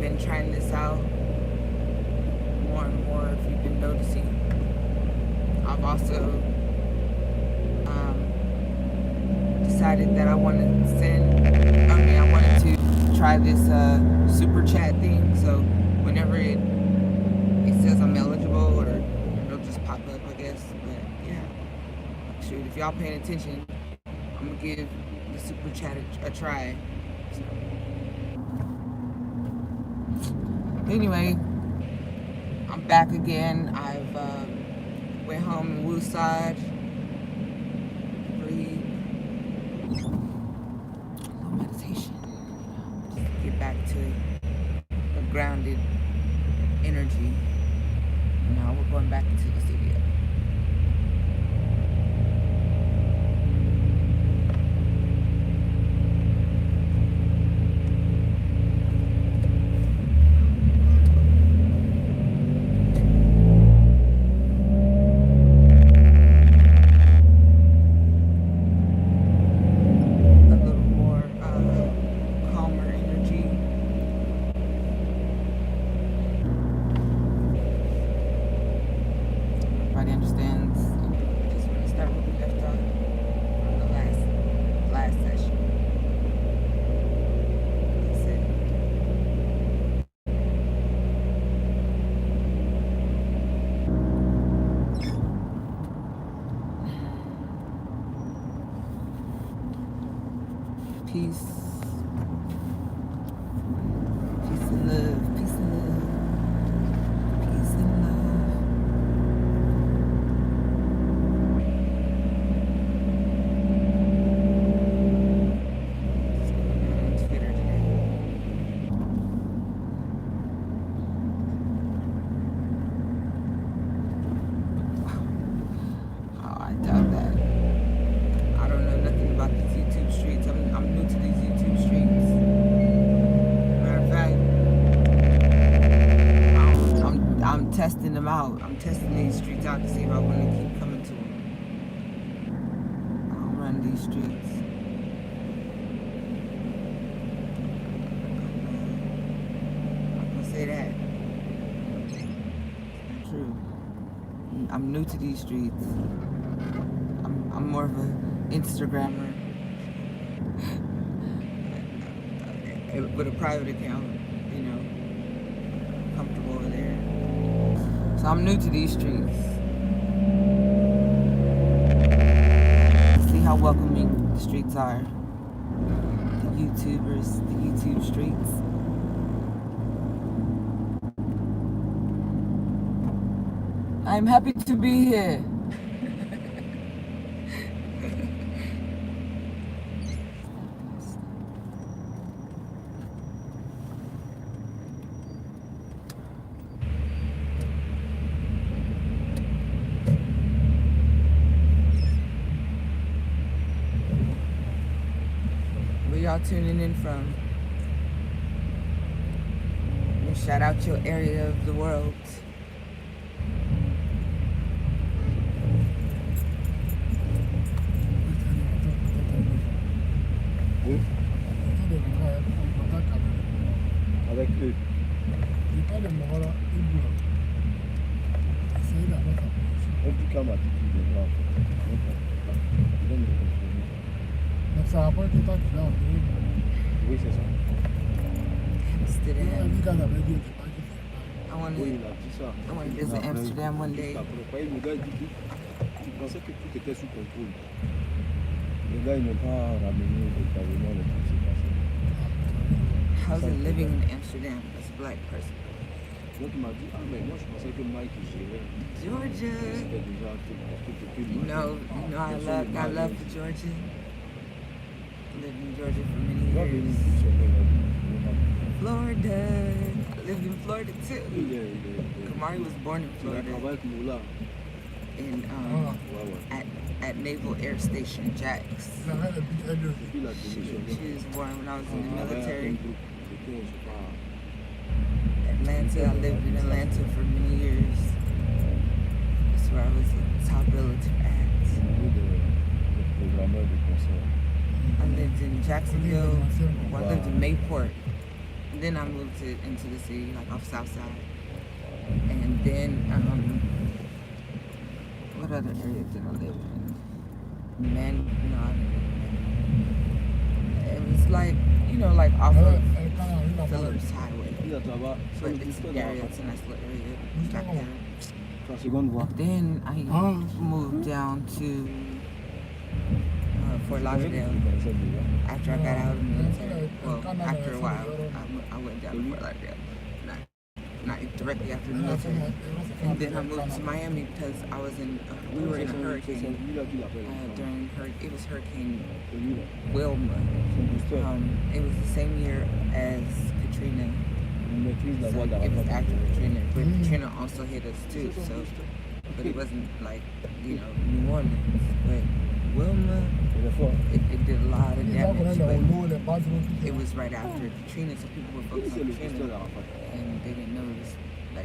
been trying this out more and more, if you've been noticing. I've also decided that I wanted to try this super chat thing. So whenever it says I'm eligible, or it'll just pop up, I guess. But yeah, shoot, if y'all paying attention, I'm gonna give the super chat a try. So, anyway, I'm back again. I've went home in Wooside, breathe, a little meditation, just to get back to a grounded energy. Now we're going back into the studio. Peace. Peace and love. Peace and love. Peace and love. What's going on Twitter today? Oh, I doubt that. I don't know nothing about these YouTube streets. I'm new to these YouTube streets. Matter of fact, I'm testing them out. I'm testing these streets out to see if I want to keep coming to them. I don't run these streets. I'm gonna say that. It's true. I'm new to these streets. I'm more of a Instagrammer with a private account, you know, comfortable over there. So I'm new to these streets. See how welcoming the streets are. The YouTubers, the YouTube streets. I'm happy to be here. Where y'all tuning in from? And shout out your area of the world. Avec eux. On dit qu'à ma petite fille de grave. Ça n'a pas été tant qu'il a enlevé. Oui, c'est ça. Amsterdam. Lui, quand il avait dit, il I want Oui, to il a dit ça. visit Amsterdam one day. Après, le gars il dit que tu pensais que tout était sous contrôle. Le gars, il n'a pas ramené véritablement le truc qui s'est passé. How's it living in Amsterdam as a black person? Donc il m'a dit, ah mais moi je pensais que Mike gérait. Georgia. C'était déjà tout. You know I love Georgia. Lived in Georgia for many years. Florida. I lived in Florida too. Kamari was born in Florida. In at Naval Air Station Jax. She was born when I was in the military. Atlanta. I lived in Atlanta for many years. That's where I was a top realtor at. I lived in Jacksonville. Well, I lived in Mayport, then I moved into the city, like off South Side. And then, what other area did I live in? No, I didn't live in. It was like, like off of Phillips Highway. But it's an area, it's a nice little area back there. Then I moved down to Fort Lauderdale after I got out of the military. Well, after a while, I went down to Fort Lauderdale. Not directly after the military. And then I moved to Miami because we were in a hurricane. It was Hurricane Wilma. It was the same year as Katrina. So it was after Katrina, but Katrina also hit us too. So, but it wasn't like New Orleans. But Wilma, it did a lot of damage. But it was right after Katrina, so people were focused on Katrina, and they didn't notice, they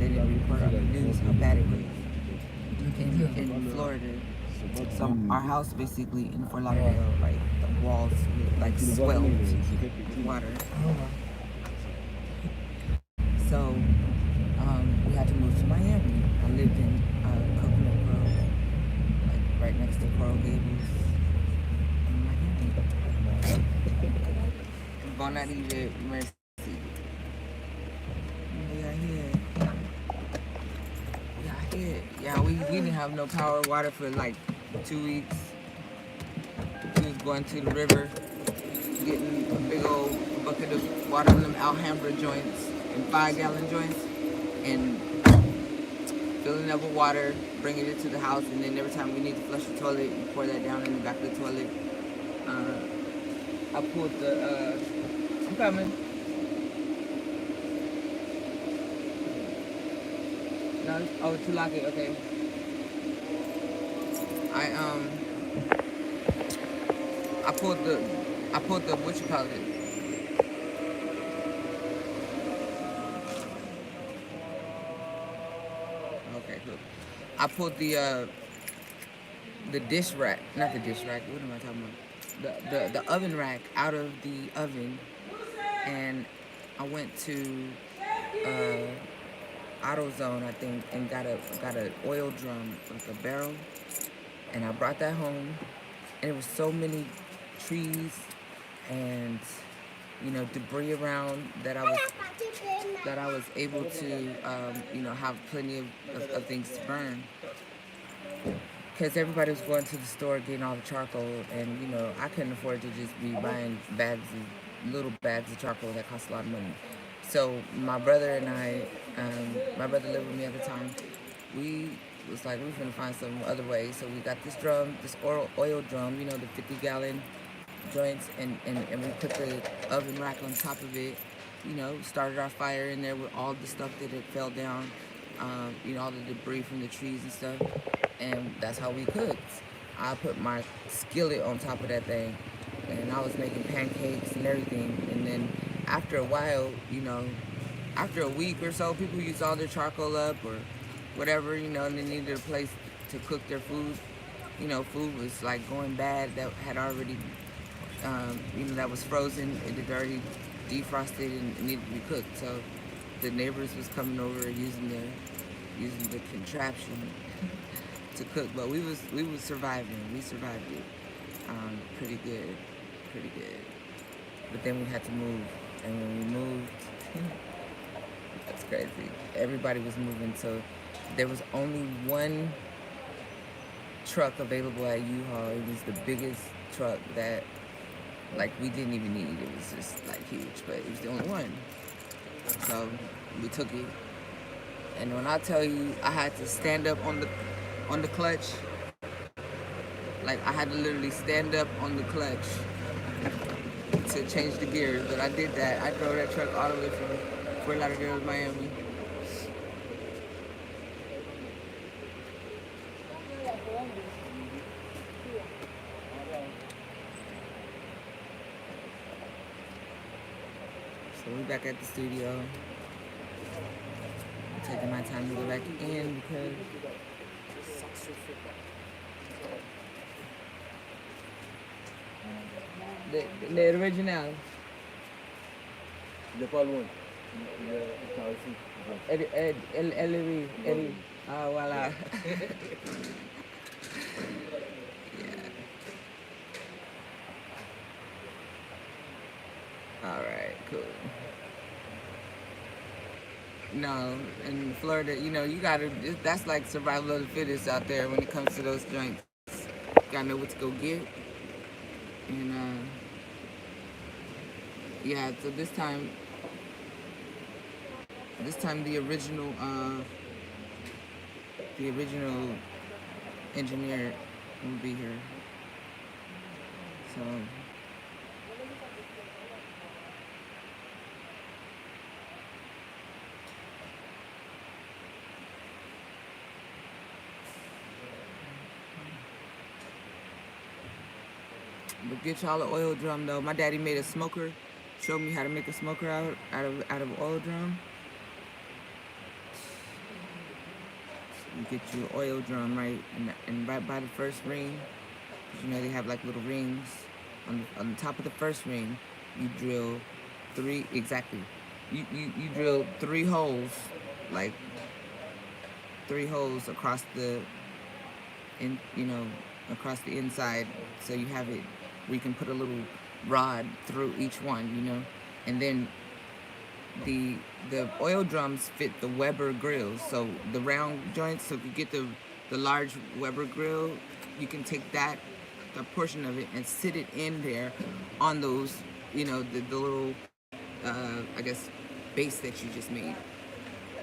didn't report on the news how bad it was in Florida. So our house basically in Fort Lauderdale, like the walls swelled with water. So we had to move to Miami. I lived in Coconut Grove, right next to Coral Gables in Miami. Bonadille, Mercy. Yeah, we didn't have no power or water for like 2 weeks. We was going to the river, getting a big old bucket of water in them Alhambra joints and 5-gallon joints, and filling up with water, bringing it to the house, and then every time we need to flush the toilet, you pour that down in the back of the toilet. I pulled the, I'm coming. No, oh, to lock it, okay. I pulled the, what you call it? Okay, cool. I pulled the dish rack, not the dish rack, what am I talking about? The oven rack out of the oven, and I went to AutoZone, I think, and got an oil drum, like a barrel, and I brought that home, and it was so many trees and debris around that I was able to have plenty of things to burn, because everybody was going to the store getting all the charcoal, and I couldn't afford to just be buying little bags of charcoal that cost a lot of money. So my brother and I, my brother lived with me at the time, we was like, we're gonna find some other way. So we got this drum, this oil drum, the 50-gallon joints, and we put the oven rack on top of it, started our fire in there with all the stuff that had fell down, all the debris from the trees and stuff, and that's how we cooked. I put my skillet on top of that thing, and I was making pancakes and everything, and then after a while, after a week or so, people used all their charcoal up or whatever, and they needed a place to cook their food. Food was like going bad that had already, that was frozen. It had already defrosted and needed to be cooked. So the neighbors was coming over using the contraption to cook. But we was surviving. We survived it pretty good. But then we had to move, and when we moved, that's crazy. Everybody was moving, so there was only one truck available at U-Haul. It was the biggest truck that, we didn't even need. It was just, huge, but it was the only one. So we took it. And when I tell you, I had to stand up on the clutch. I had to literally stand up on the clutch to change the gears. But I did that. I drove that truck all the way from Fort Lauderdale to Miami. So we're back at the studio. I'm taking my time to go back in because the original. Il n'est pas loin. Il est par ici. Ellery. Oh, voila. All right, cool. No, in Florida, you know, you gotta, that's like survival of the fittest out there when it comes to those joints. You gotta know what to go get. And, yeah, so this time the original engineer will be here. So, but get y'all an oil drum though. My daddy made a smoker, showed me how to make a smoker out of oil drum. You get you an oil drum, right, and right by the first ring, you know they have like little rings. On the top of the first ring, you drill three exactly. You drill 3 holes, like 3 holes across the across the inside, so you have it where you can put a little rod through each one, you know, and then the oil drums fit the Weber grills, so the round joints. So if you get the large Weber grill, you can take that portion of it and sit it in there on those, you know, the little I guess base that you just made.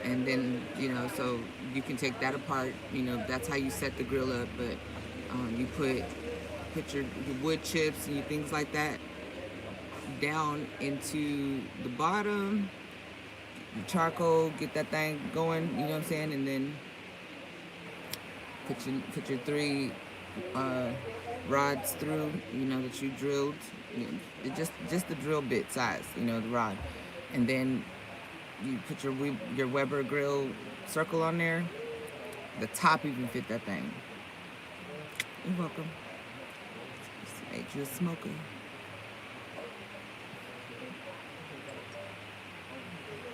And then, you know, so you can take that apart, you know, that's how you set the grill up. But you put your wood chips and things like that down into the bottom, the charcoal, get that thing going, you know what I'm saying? And then put your 3 rods through, you know, that you drilled, you know, just the drill bit size, you know, the rod. And then you put your Weber grill circle on there. The top even fit that thing. You're welcome. Just made you a smoker.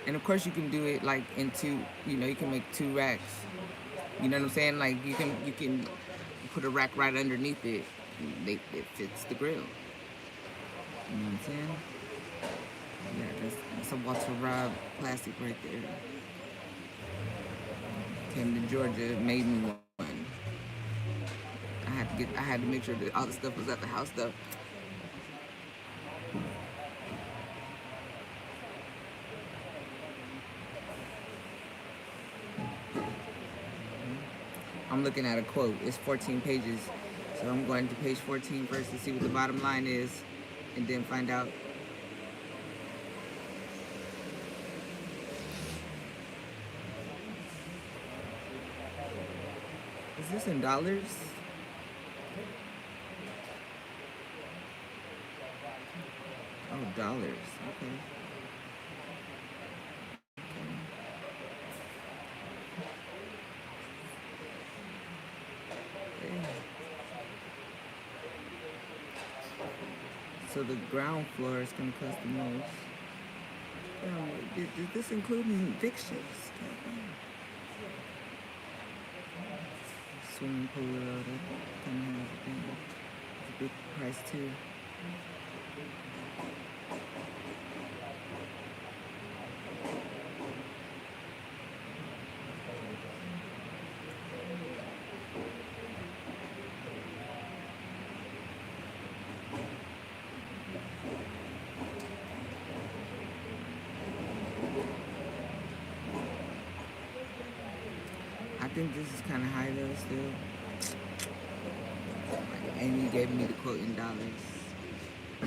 And of course you can do it like into, you know, you can make 2 racks. You know what I'm saying? Like you can put a rack right underneath it. It fits the grill. You know what I'm saying? Yeah, that's a Walter Robb classic right there. Came to Georgia, made me one. I had to make sure that all the stuff was at the house though. I'm looking at a quote. It's 14 pages. So I'm going to page 14 first to see what the bottom line is, and then find out. Is this in dollars? Oh, dollars. Okay. So the ground floor is going to cost the most. Did this include fixtures? Swimming pool, that kind of has a thing. It's a big price too. I think this is kind of high though still. And you gave me the quote in dollars. I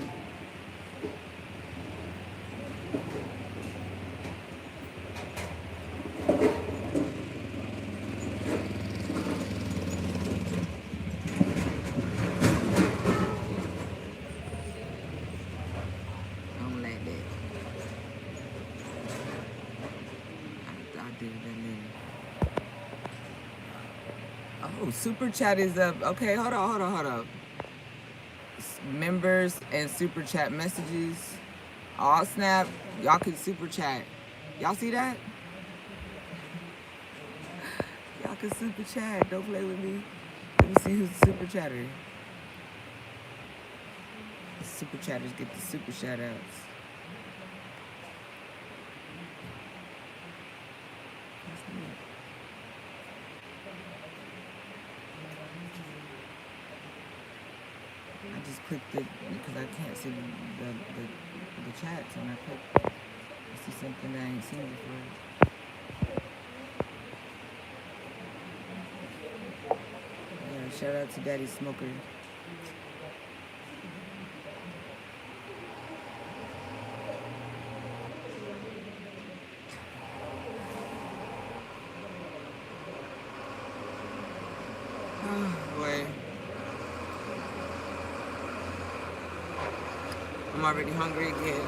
don't like that. I'll do that later. Oh, Super Chat is up. Okay, hold on. Members and Super Chat messages Oh snap! Y'all can super chat. Y'all see that? Y'all can super chat. Don't play with me. Let me see who's the super chatter. The super chatters get the super shout outs. I just clicked it because I can't see the chats, and I clicked. I see something I ain't seen before. Yeah, shout out to Daddy Smoker. Oh boy. I'm already hungry again.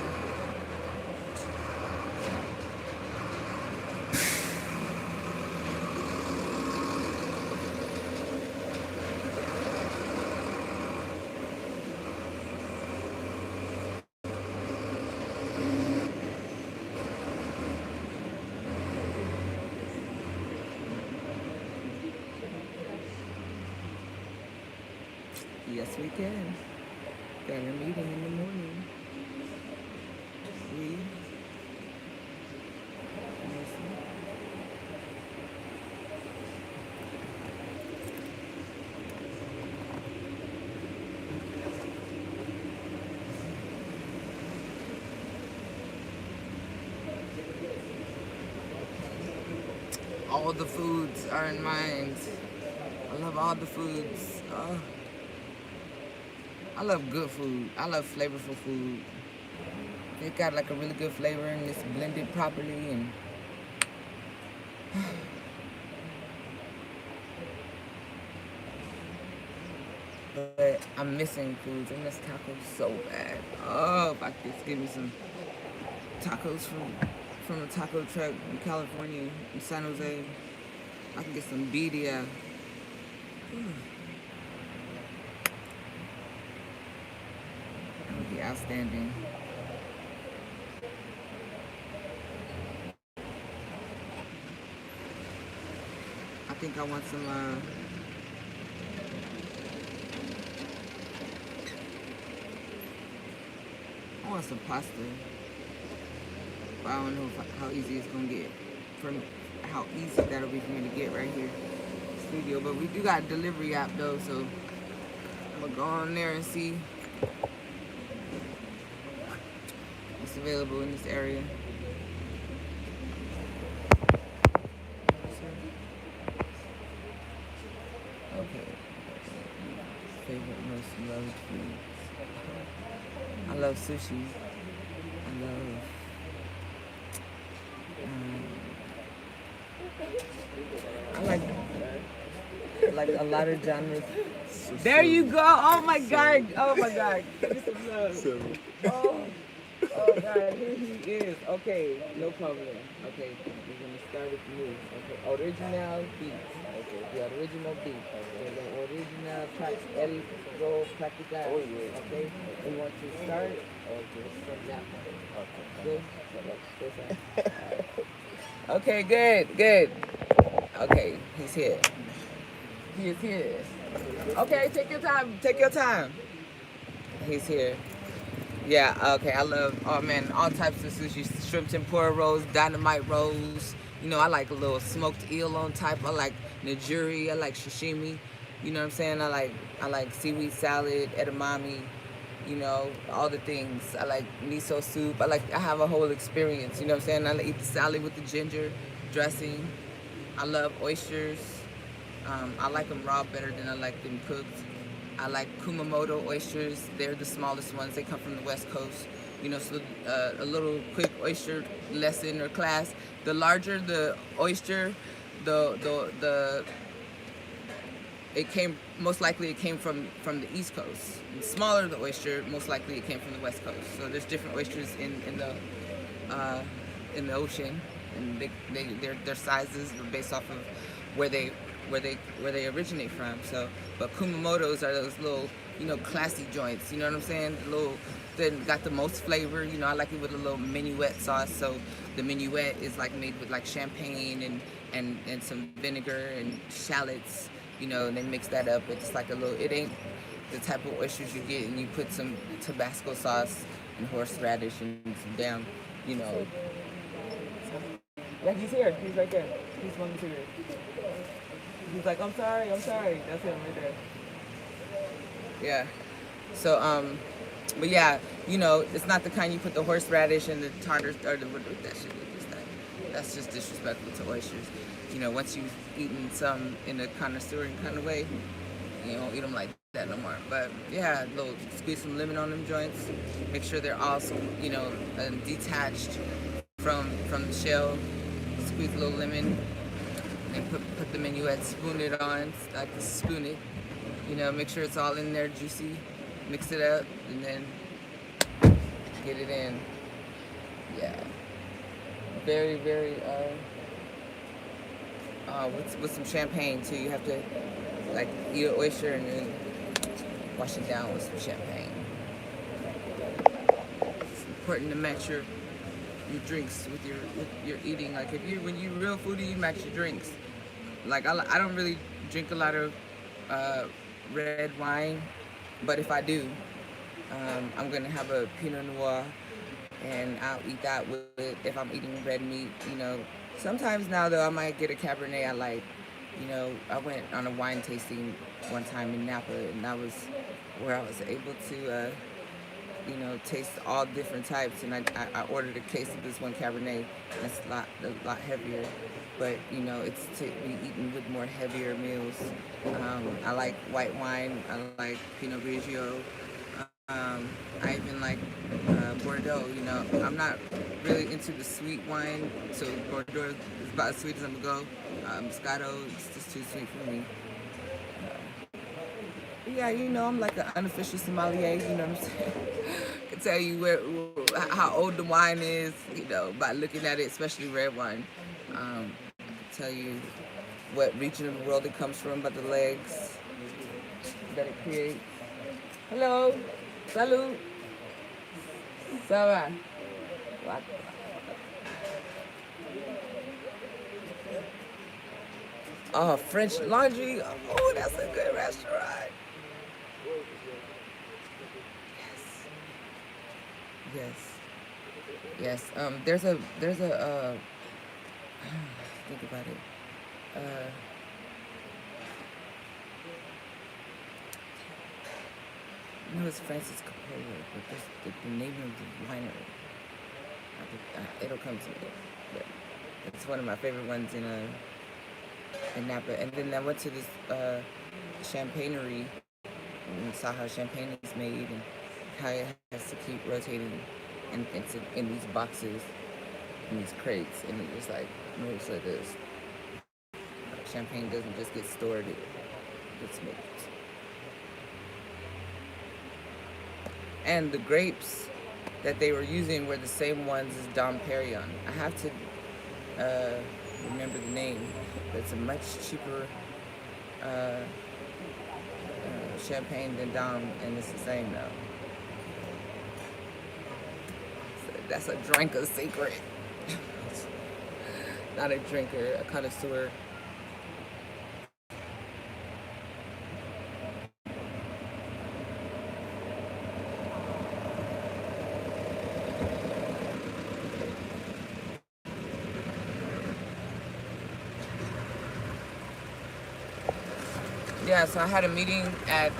Yes, we can. Got a meeting in the morning. We. All the foods are in mind. I love all the foods. Oh. I love good food. I love flavorful food. It got like a really good flavor and it's blended properly and but I'm missing foods. I miss tacos so bad. Oh, if I could just give me some tacos from a taco truck in California, in San Jose. I can get some birria. That would be outstanding. I think I want some I want some pasta. But I don't know how easy it's gonna get. From how easy that'll be for me to get right here. Studio. But we do got a delivery app though, so I'm gonna go on there and see what's available in this area. Okay. Favorite most loved foods. I love sushi. I love I like a lot of genres. There you go. Oh my god. Oh my god. Give me some love. Oh god, here he is. Okay, no problem. Okay, we're gonna start with you. Okay, original beef. Okay, the original beef. Okay, the original algo practical. Oh yeah. Okay, we want to start from that one. Good. Okay, good. Okay, he's here. He is here. Okay, take your time. He's here. Yeah, okay, I love, oh man, all types of sushi. Shrimp tempura rolls, dynamite rolls. You know, I like a little smoked eel on type. I like nigiri, I like sashimi. You know what I'm saying? I like seaweed salad, edamame, you know, all the things. I like miso soup. I have a whole experience, you know what I'm saying? I eat the salad with the ginger dressing. I love oysters. I like them raw better than I like them cooked. I like Kumamoto oysters. They're the smallest ones. They come from the West Coast. You know, so a little quick oyster lesson or class. The larger the oyster, most likely it came from the East Coast. The smaller the oyster, most likely it came from the West Coast. So there's different oysters in the ocean, and their sizes are based off of where they originate from. So, but Kumamotos are those little you know, classy joints. You know what I'm saying? The little, then got the most flavor. You know, I like it with a little minuet sauce. So the minuet is like made with like champagne and some vinegar and shallots. You know, and they mix that up. It's like a little. It ain't the type of oysters you get, and you put some Tabasco sauce and horseradish and some damn, you know. Yeah, he's here. He's right there. He's smoking cigarettes. He's like, I'm sorry. That's him right there. Yeah. So, but yeah, you know, it's not the kind you put the horseradish and the tartar, or the, that shit. That's just disrespectful to oysters. You know, once you've eaten some in a connoisseur kind of way, you don't eat them like that no more. But yeah, little squeeze some lemon on them joints. Make sure they're also, you know, detached from the shell. Squeeze a little lemon and put the minuet, spoon it on, like spoon it. You know, make sure it's all in there juicy. Mix it up and then get it in. Yeah. Very, very, with some champagne too. You have to like eat an oyster and then wash it down with some champagne. It's important to match your drinks with your eating. Like when you real foodie, you match your drinks. Like I don't really drink a lot of red wine, but if I do, I'm gonna have a Pinot Noir, and I'll eat that with if I'm eating red meat. You know, sometimes now though I might get a Cabernet I like. You know, I went on a wine tasting one time in Napa, and that was where I was able to, you know, taste all different types. And I ordered a case of this one Cabernet. That's a lot heavier, but you know, it's to be eaten with more heavier meals. I like white wine. I like Pinot Grigio. I even like Bordeaux. You know, I'm not really into the sweet wine, so Bordeaux is about as sweet as I'm gonna go. Moscato is just too sweet for me. Yeah, you know, I'm like an unofficial sommelier. You know what I'm saying? I can tell you how old the wine is, you know, by looking at it, especially red wine. I can tell you what region of the world it comes from by the legs that it creates. Hello. Salut. Ça va? What? Oh, French Laundry. Oh, that's a good restaurant. Yes. There's a think about it. No, it's Francis Coppola, but the name of the winery. It'll come to me. But it's one of my favorite ones in Napa. And then I went to this champagnery and saw how champagne is made and how it has to keep rotating in these boxes, in these crates, and it just like moves like this. Champagne doesn't just get stored; it gets moved. And the grapes that they were using were the same ones as Dom Perignon. I have to remember the name, but it's a much cheaper champagne than Dom, and it's the same though. So that's a drinker's secret. Not a drinker, a connoisseur. Yeah, so I had a meeting at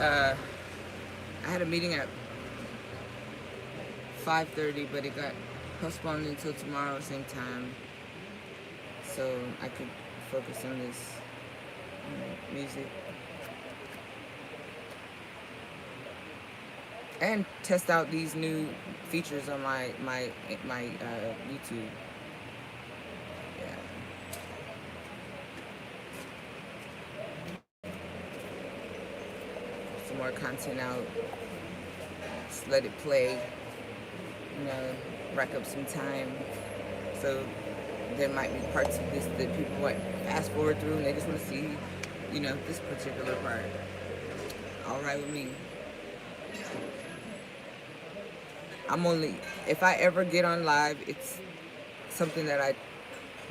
5:30, but it got postponed until tomorrow same time, so I could focus on this music and test out these new features on my YouTube. More content out, just let it play, you know, rack up some time. So there might be parts of this that people might fast forward through and they just want to see, you know, this particular part. All right with me. I'm only, if I ever get on live, it's something that I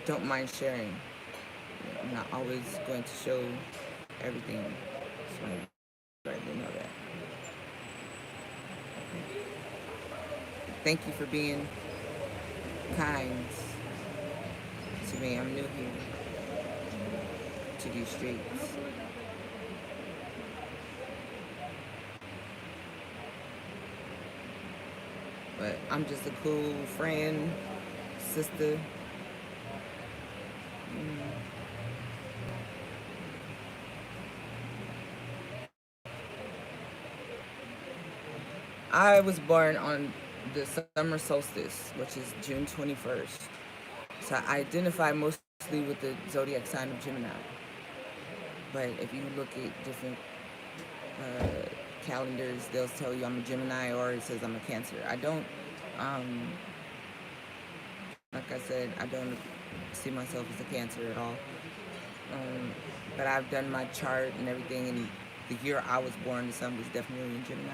don't mind sharing. I'm not always going to show everything. So I already know that. Thank you for being kind to me. I'm new here to these streets. But I'm just a cool friend, sister. I was born on the summer solstice, which is June 21st. So I identify mostly with the zodiac sign of Gemini. But if you look at different calendars, they'll tell you I'm a Gemini, or it says I'm a Cancer. I don't, like I said, I don't see myself as a Cancer at all. But I've done my chart and everything, and the year I was born, the sun was definitely in Gemini.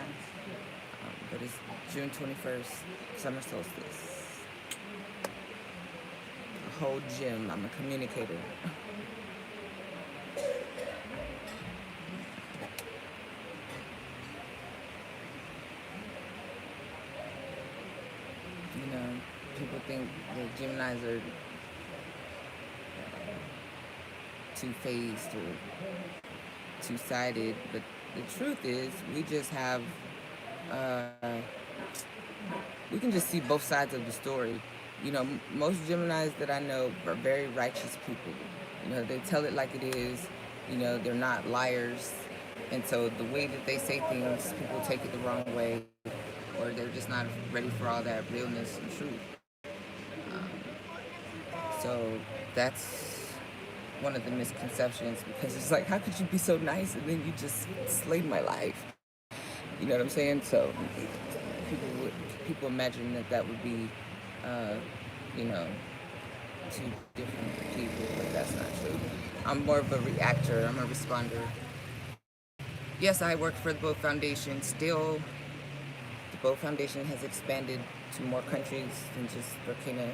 But it's June 21st, summer solstice. A whole gym. I'm a communicator. You know, people think the Geminis are two-faced or two-sided, but the truth is, we just have we can just see both sides of the story. You know, most Geminis that I know are very righteous people. You know, they tell it like it is. You know, they're not liars. And so the way that they say things, people take it the wrong way, or they're just not ready for all that realness and truth. So that's one of the misconceptions, because it's like, how could you be so nice and then you just slayed my life? You know what I'm saying? So people imagine that would be, you know, two different people, but that's not true. I'm more of a reactor. I'm a responder. Yes, I work for the Bow Foundation. Still, the Bow Foundation has expanded to more countries than just Burkina.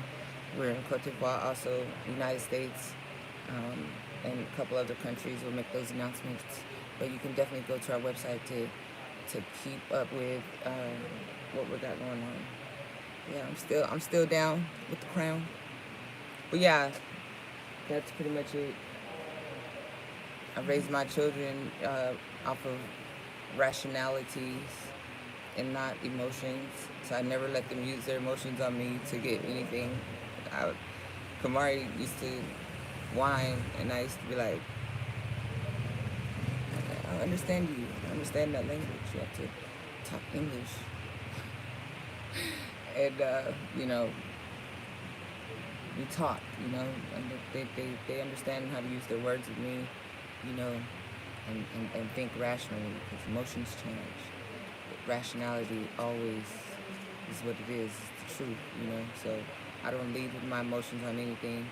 We're in Cote d'Ivoire, also United States, and a couple other countries. We'll make those announcements. But you can definitely go to our website to keep up with what we got going on. Yeah, I'm still down with the crown. But yeah, that's pretty much it. I raised my children off of rationalities and not emotions. So I never let them use their emotions on me to get anything. Kamari used to whine, and I used to be like, I understand you. I understand that language. You have to talk English. And, you know, we talk, you know, and they understand how to use their words with me, you know, and think rationally, because emotions change. But rationality always is what it is. It's the truth, you know. So I don't lead with my emotions on anything,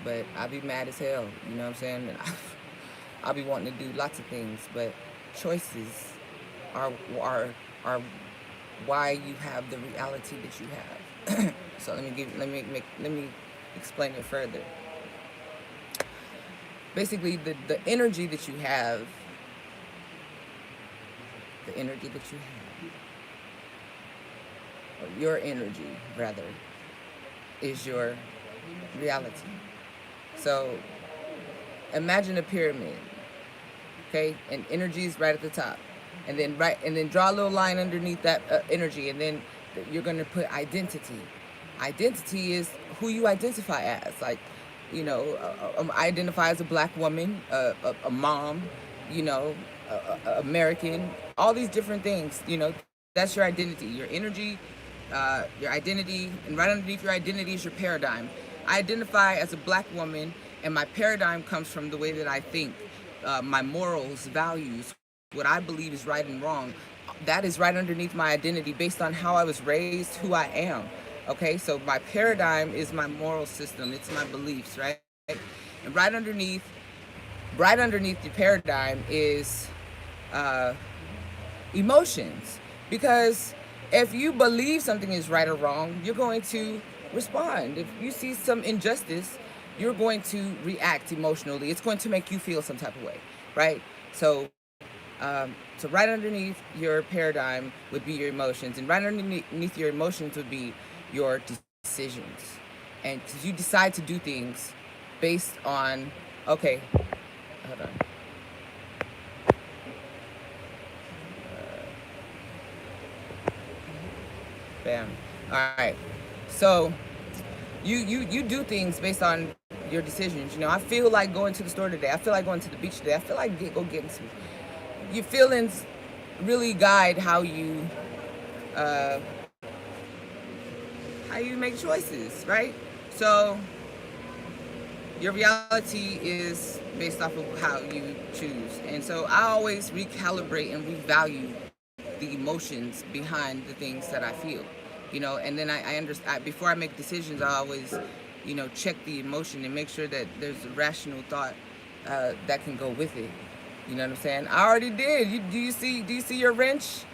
but I'll be mad as hell, you know what I'm saying? And I'll be wanting to do lots of things, but choices are why you have the reality that you have. So let me explain it further. Basically, the energy that you have, or your energy rather, is your reality. So imagine a pyramid, okay, and energy is right at the top, and then draw a little line underneath that energy, and then you're going to put identity. Identity is who you identify as. Like, you know, I identify as a black woman, a mom, you know, American, all these different things. You know, that's your identity, your energy, your identity, and right underneath your identity is your paradigm. I identify as a black woman, and my paradigm comes from the way that I think, my morals, values, what I believe is right and wrong. That is right underneath my identity based on how I was raised, who I am. Okay, so my paradigm is my moral system. It's my beliefs, right? And right underneath the paradigm is emotions. Because if you believe something is right or wrong, you're going to respond. If you see some injustice, you're going to react emotionally. It's going to make you feel some type of way, right? So, so right underneath your paradigm would be your emotions, and right underneath your emotions would be your decisions. And you decide to do things based on, okay, hold on. Bam. All right. So you do things based on your decisions. You know, I feel like going to the store today. I feel like going to the beach today. I feel like go getting some. Your feelings really guide uh, how you make choices, right? So your reality is based off of how you choose. And so I always recalibrate and revalue the emotions behind the things that I feel, you know, and then I understand, before I make decisions, I always, you know, check the emotion and make sure that there's a rational thought that can go with it. You know what I'm saying? I already did. Do you see your wrench?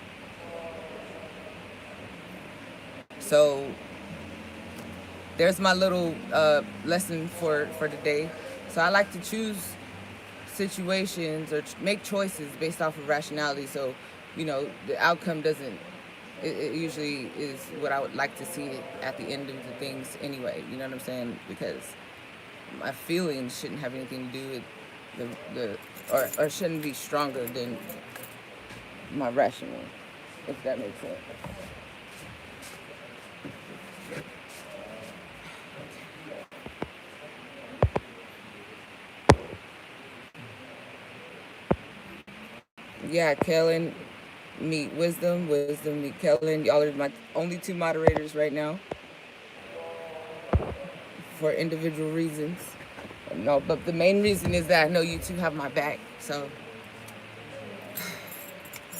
So there's my little lesson for today. So I like to choose situations or make choices based off of rationality. So, you know, the outcome doesn't, it usually is what I would like to see it at the end of the things anyway. You know what I'm saying? Because my feelings shouldn't have anything to do with or shouldn't be stronger than my rational, if that makes sense. Yeah, Kellen, meet Wisdom, Wisdom, meet Kellen. Y'all are my only two moderators right now for individual reasons. No, but the main reason is that I know you two have my back, so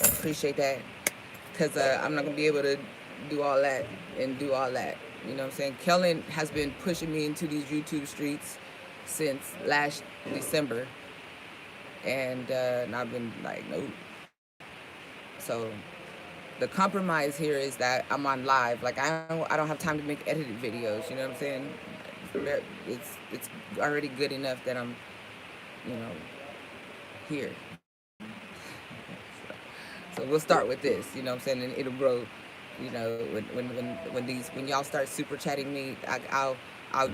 I appreciate that. Because I'm not going to be able to do all that and do all that. You know what I'm saying? Kellen has been pushing me into these YouTube streets since last December. And I've been like, nope. So the compromise here is that I'm on live. Like I don't have time to make edited videos. You know what I'm saying? It's already good enough that I'm, you know, here. So we'll start with this. You know what I'm saying? And it'll grow. You know, when y'all start super chatting me, I'll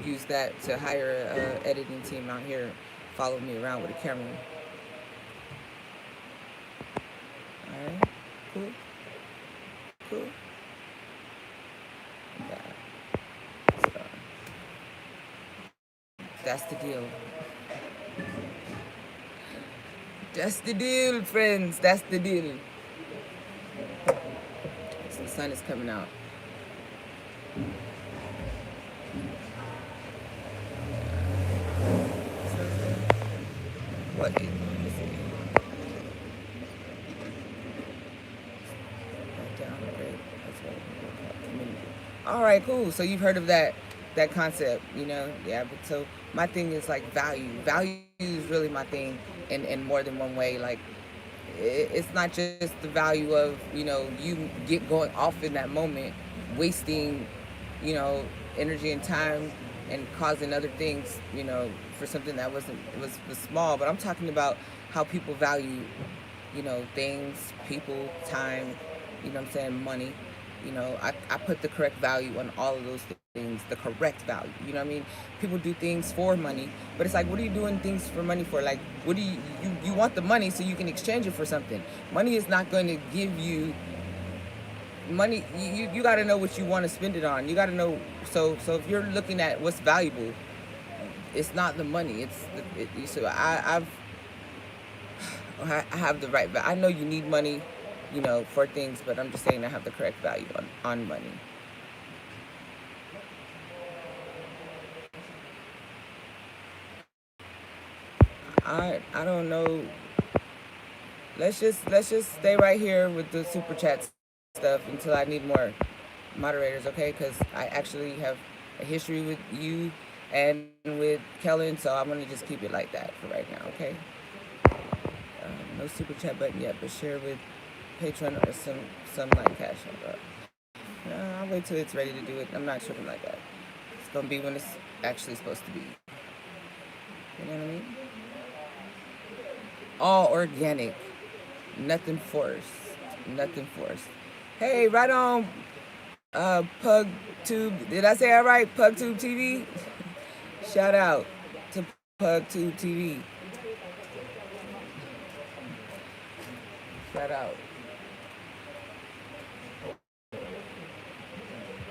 use that to hire a editing team out here, follow me around with a camera. All right, cool. Yeah. So, that's the deal. That's the deal, friends. That's the deal. So the sun is coming out. What is all right, cool. So you've heard of that concept, you know? Yeah, but so my thing is like value. Value is really my thing in more than one way. Like it's not just the value of, you know, you get going off in that moment, wasting, you know, energy and time and causing other things, you know, for something that was small. But I'm talking about how people value, you know, things, people, time, you know what I'm saying, money. You know, I put the correct value on all of those things, the correct value. You know what I mean? People do things for money, but it's like, what are you doing things for money for? Like, what do you want the money so you can exchange it for something. Money is not going to give you money. You got to know what you want to spend it on. You got to know. So if you're looking at what's valuable, it's not the money. So I have the right. I know you need money, you know, for things, but I'm just saying I have the correct value on money. I don't know. Let's just stay right here with the super chat stuff until I need more moderators, okay? Because I actually have a history with you and with Kellen, so I'm gonna just keep it like that for right now, okay? No super chat button yet, but share with Patreon or some like Cash App. No, I'll wait till it's ready to do it. I'm not tripping like that. It's gonna be when it's actually supposed to be. You know what I mean? All organic. Nothing forced. Nothing forced. Hey, right on PugTube. Did I say it right? PugTube TV? Shout out to PugTube TV. Shout out.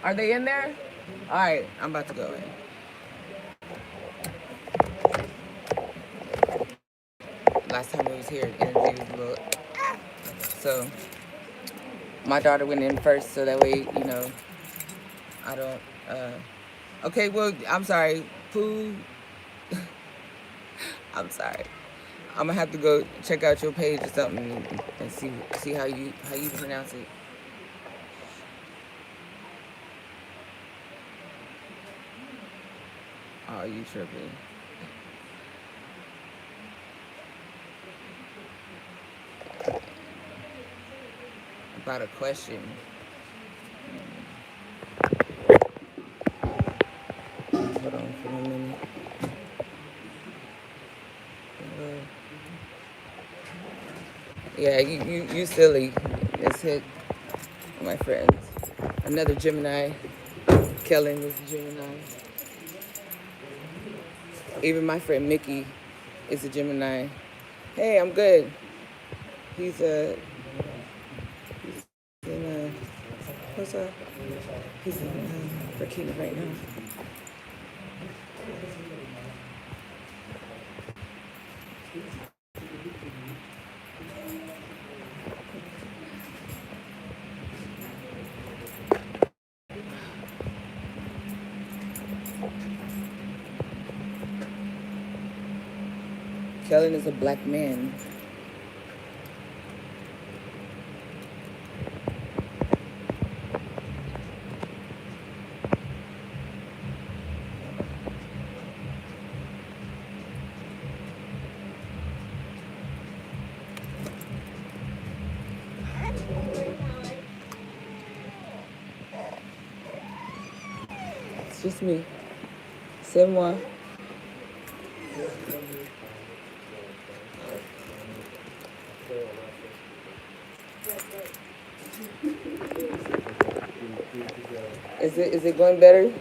Are they in there? All right, I'm about to go in. Last time it was here, energy was a little. So my daughter went in first, so that way, you know, I don't. Okay, well, I'm sorry, Pooh. I'm sorry. I'm gonna have to go check out your page or something and see how you pronounce it. Oh, you tripping? About a question. Hold on for a minute. Yeah, you silly. Let's hit my friends. Another Gemini. Kellen is a Gemini. Even my friend Mickey is a Gemini. Hey, I'm good. He's in what's up? He's in Burkina right now. Kellen is a black man. It's just me. C'est moi. Is it going better?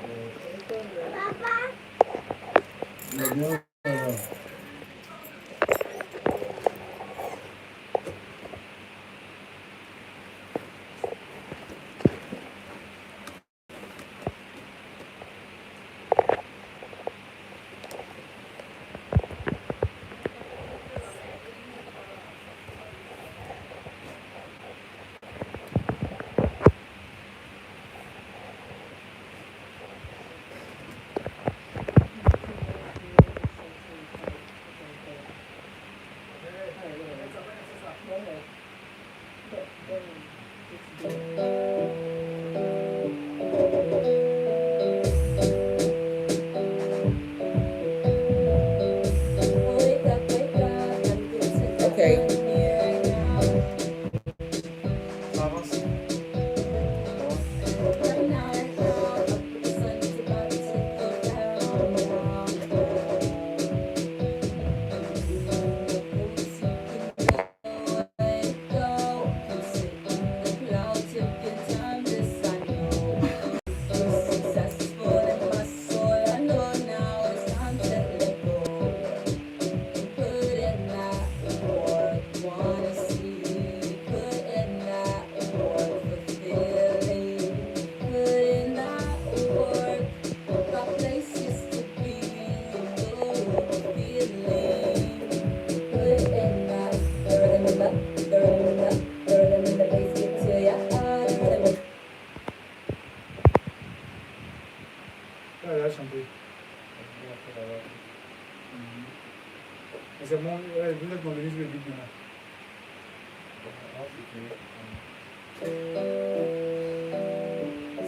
C'est bon, vous êtes dans le livre de Bible.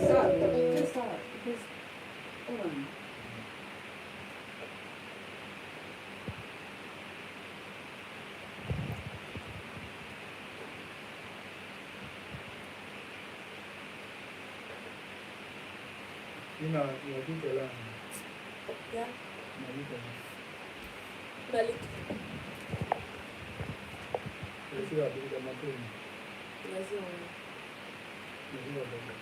Stop. Just stop. Because, hold on. Ina ya duka la. Yeah. Na duka. Malik. Esi ya duka matoni. Lazima. Ndio baba.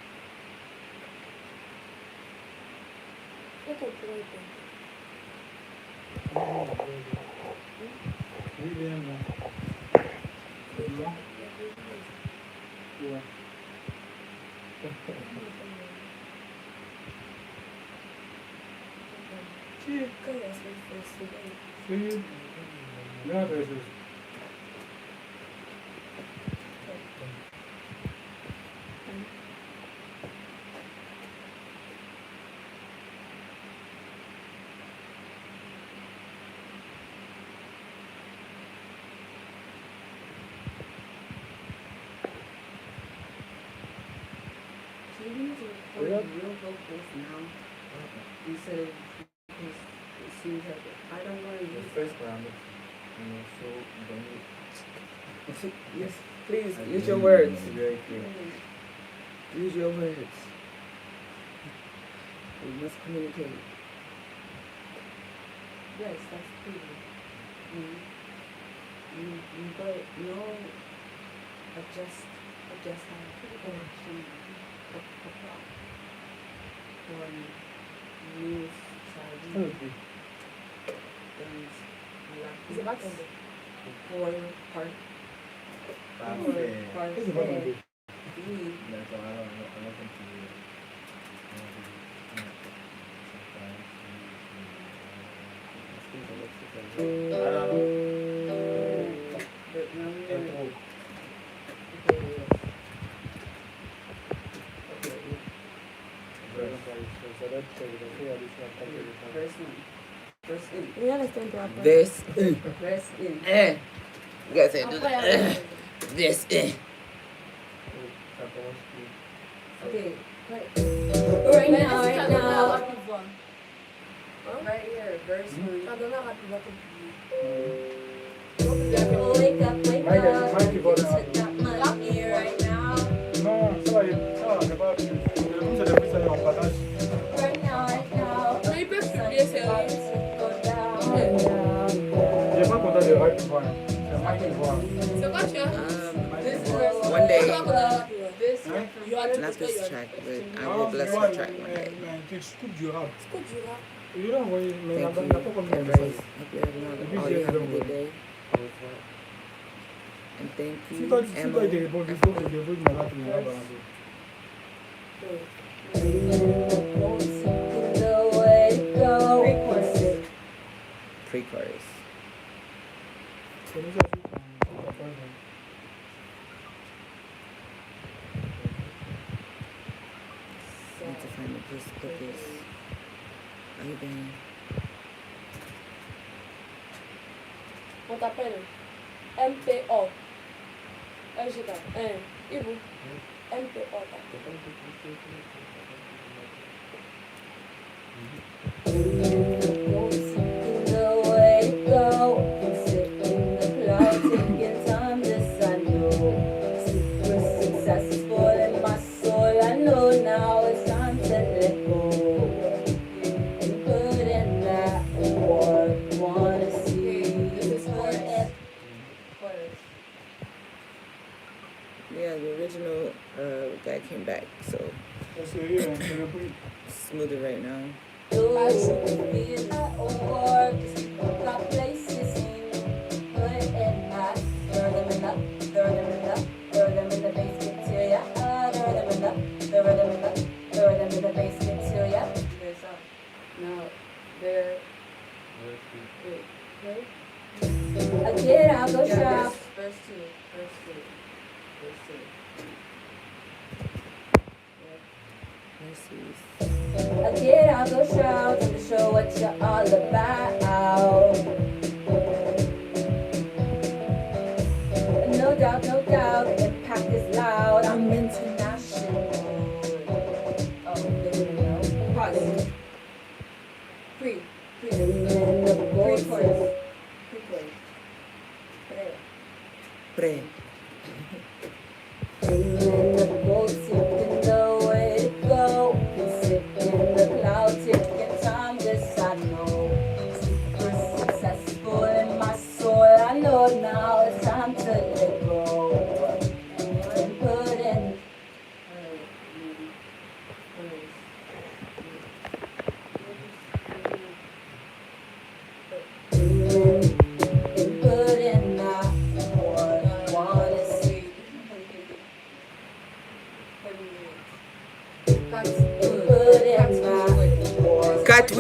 Uko pronto. William na. Yeah. Kaya sa festival. Sí. Ya veces. So you need to record real vocals now instead of because it seems like I don't want to use First parameter. So then Yes, please use your words. very clear. Use your words. We must communicate. Yes, that's pretty. But no, adjust connection for news side things Is it like back? for part Parfait. Ese va a three. D'accord, alors on va continuer. But now we're Intro. first one. First in. Mira que está en tu apa. This. First in. You gotta say do that. This. Okay, right. Right now. Right here, verse one. Wake up, wake Mike, up. Mike, It's not money right now. Non, ça va, c'est pas. Nous, c'est depuis ça, on partage. Right now, right now. Mais ils peuvent publier ces Go down, down. Je suis pas content de Mike qui voit. C'est Mike qui voit. C'est quoi tu as? One day, This Hein? one from You are not this track, but I will bless the track one day. Tu coupes du rap. C'est quoi du rap? Il l'a envoyé, mais il n'a Thank pas you, comme everybody. Hope you have a good day. And thank Si you, toi, Emma. il te répond, il faut que je veux me battre, il va balancer. The way to go. Pre-chorus. C'est nous aussi, on va pas le- I need to find the place to put this. Are you done? On t'appelle MPO. LGK. Ibu. MPO. The way to go. I'm sitting in the clouds, taking time, this I know. Secret success is full in my soul. I know now it's time to let go. And put in that work. Wanna see This is chorus. chorus. Yeah, the original guy came back, so C'est sérieux, hein, c'est le prix. smoother right now. do. Feel that work. Got places in. Put in that. Throw them in the. Throw them in the. Throw them in the basement till ya. Throw them in the. Throw them in the. Throw them in the basement till ya. There's now there. Wait, right? I get out, go Yeah, shop. verse two. Verse two. Verse two. Mercies. I get out, go shout to show what you're all about. No doubt, the impact is loud. I'm international. Oh, they didn't know. Pause. Pre. Pre-chorus. Pre-chorus. Pre. In the boat, sipping the way to go. Sitting in the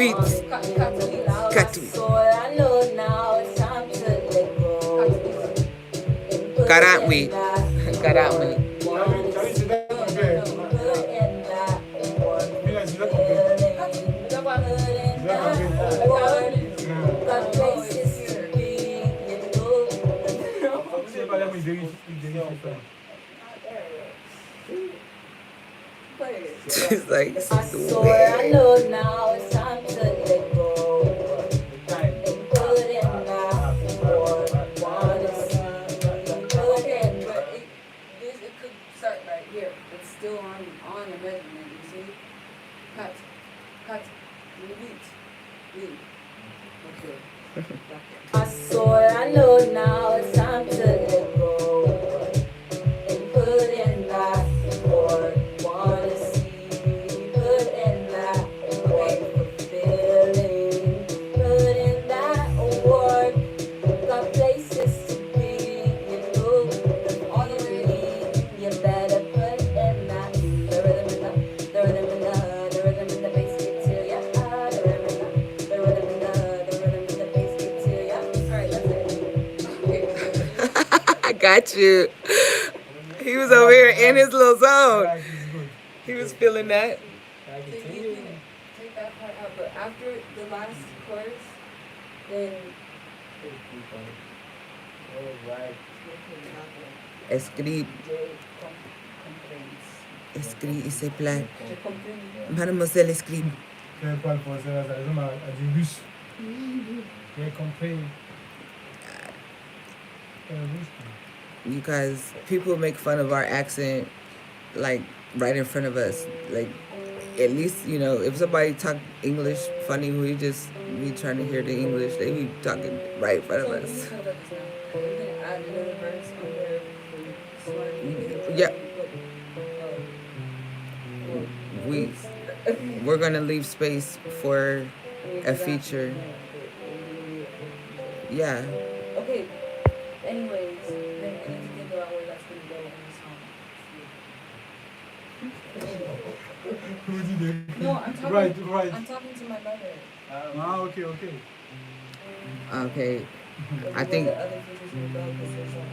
wheat. Cut wheat. So I know now it's time to let go. And put Karat in wheat. that Karat wheat. Can you see that compare? put in that one Mira, si la compare. feeling. Put in that word. Got places to be, you know. Comme c'est pas là, mais il vérifie pas. She's like, I swear I know now it's time to let go. And put in that word. Wanna see. Put in But it could start right here. It's still on the measurement, you see? Cut. Leave. Okay. I swear I know now it's time to let go. And put in that word. Wanna see. Put in that word. Feeling. Put in that word. Got places to be. You know. All the way. You better put in that. The rhythm in the bass get to ya. The rhythm in the bass get to ya. Alright, that's it. I got you. He was over here in his little zone. Like it's good. He was feeling that. Like So it's you can take that part out, but after the last chorus, then Escribe, escribe, s'il te plaît. Mademoiselle, escribe. Quel parle français là, ça ressemble à du russe. J'ai compris. Russe. You guys, people make fun of our accent, like right in front of us. Like, at least, you know, if somebody talk English funny, we trying to hear the English. They be talking right in front of so you us. talk about this now. We're gonna add another verse under Swahili. Yeah. We're gonna leave space for a feature. Yeah. Okay. Anyways, then we need to think about where that's gonna go in the song. Who did it? No, I'm talking. Right. I'm talking to my mother. Ah, okay. Okay. I Where think the other features will go, 'cause there's a whole